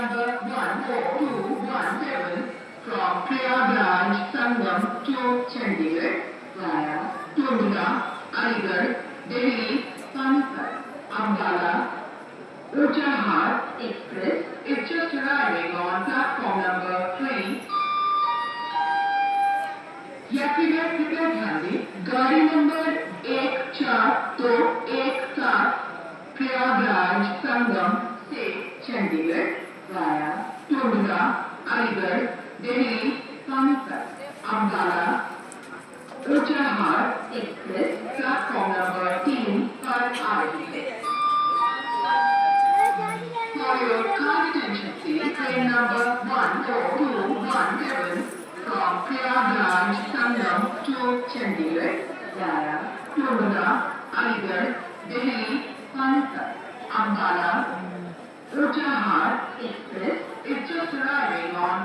number 14217 from Prayagraj Sangam to Chandigarh via Tundra, Aligarh, Delhi, Panipat, Ambala, Uchahar Express is just arriving on platform number 3. यात्रीगण कृपया ध्यान दें, गाड़ी number 14217 Prayagraj Sangam से Chandigarh via टोंडा, Aligarh, Delhi, Panipat, Ambala, Unchahar express platform number 3 पर आ रही है। For your kind attention, please, train number 14217 from Prayagraj Sangam to Chandigarh via Tundra, Aligarh, Delhi, Panipat, Ambala, Uchahar Express is just arriving on